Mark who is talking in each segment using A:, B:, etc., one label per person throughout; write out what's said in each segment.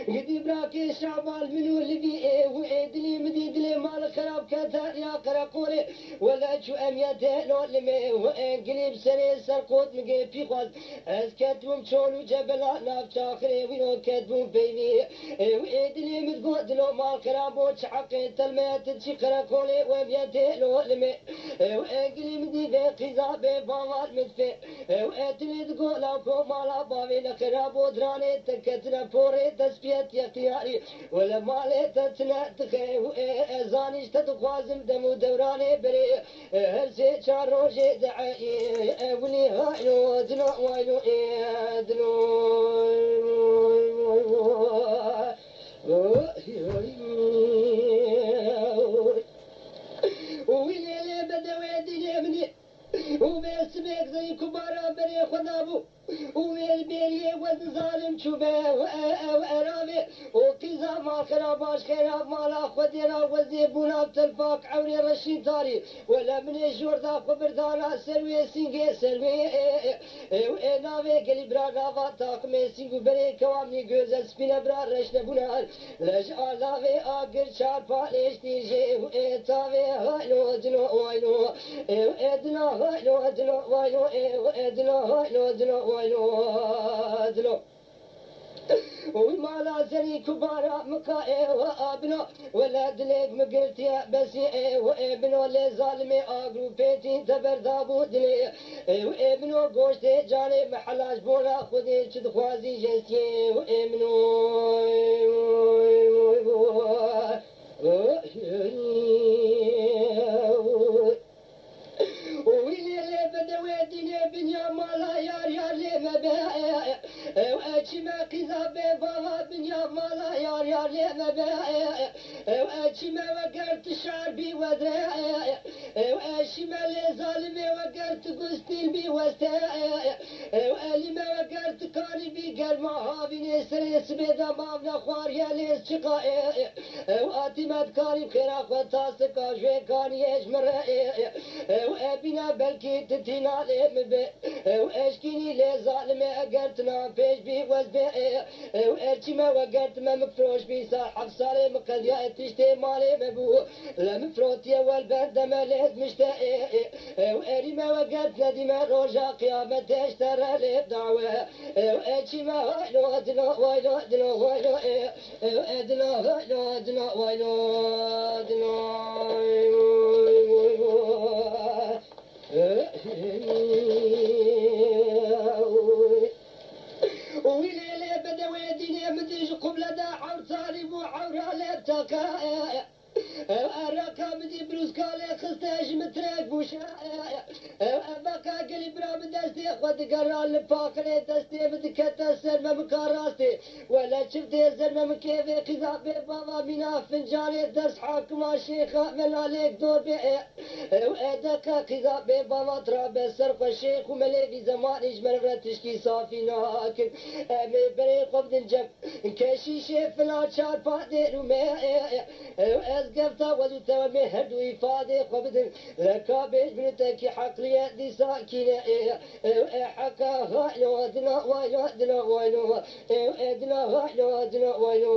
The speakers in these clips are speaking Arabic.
A: قدي براكي شعبان منو اللي بيه وإدلي مديدلي مال خراب كثر يا قرقوري ولا شو أميته لو لمي وإنقلب سري سرقوت مقي في خواز أسكتهم شولو جبلا ناف شاخري وينو كتبهم بيني وإدلي مدقود لو مال خراب وشحقي تلميت تشي قرقوري وأميته لو لمي وإنقلب مديدي قزابي بامال مدفي وإدلي تقول لكم مالا بابي لخراب ودراني تكتنا فوري تسبيت يختياري ولا مالي تتنتخي وإزانيش تتخوازم دمو دوراني بري هرسي شار روشي دعائي ولي هاينو دنو واينو دنو ويلي لي بدوي دي مني وبيسبيك زي كبارا بري خنابو ويلبيلي ود ظالم شوبه وأرامي وكذا ما خراباش خراب مالا خدينا وزيبونا بتلفاك عوري رشيد داري ولا من الجور ذا خبر دارا سروي سينجي سروي وإنامي قلي براغا فاتاك مي سينجو بري كوامني جوز سبينا برا رشنا بنا لجأ لافي آقر شار باليش تيجي وإتاوي هاينو دنو واينو وإدنا هاينو دنو واينو وإدنا هاينو دنو وينو وما لازني كبارا مكائي وابنو ولا دليق مقلتي بسي وابنو اللي ظالمي اقلو بيتي تبردابو دلي وابنو قوشتي جاني محلاش بولا خودي تدخوازي جسي وابنو ويلي اللي بدوي ديني بنيا مالا يار لي مبايا وأجي ما قذابي بابا بنيا مالا يار لي مبايا وأجي ما وقرت شعبي ودرايا وأجي ما لي ظالمي وقرت قستين بي وستايا وألي ما وقرت كاني بي قرما هابي نسري سبيدا مابنا خواريا ليس شقايا وآتي ما تكاني بخير أخوة تاسكا جوي كاني يجمرائي وأبينا بلكي تتينا لي وأشكيني لي ظالمي أقرتنا بيش بي وزبي وأرشي ما وقرت ما مفروش بي صاحب صالي مقضيا تشتي مالي مبو لمفروتي والبند ماليز مشتاقي وأري ما وقرت ندي ما روجا قيامة تشترى لي بدعوة وأرشي ما وينو دنو وينو دنو وينو دنو وينو دنو وينو دنو ويلي بدوي ديني مديش قبل دا عور صالب وعورها لبتكا الركاب دي بروز كالي خستاج متراك بوشا بقى قلي برا بدستي خود قرال لفاقري دستي بدكتا السلمة مكاراستي ولا شفتي الزلمة مكيفي قذابي بابا منا فنجاني درس حاكما شيخة من عليك دور بي وادكا قذابي بابا ترابي سرق الشيخ ومليفي زمان اجمل رتشكي صافي ناكن امي بري قبض الجب كشي شيف لا شار فادي ومي أزقفتا وزوتا مهدو إفادة قبض لكابيج بنتكي حقلية دي ساكنة حكا هايلو دنا وايلو دنا وايلو دنا هايلو دنا وايلو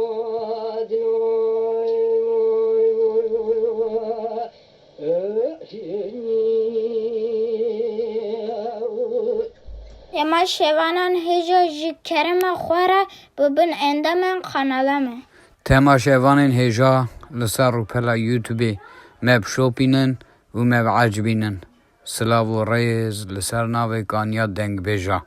B: اما شوانان هجا جی کرم خوره ببن اندامن قنالمه
C: تماشاوانین هجا لسر روپلا یوتیوبی مب شوپینن و مب عجبینن سلاو و ریز لسر ناوی کانیا دنگ بیجا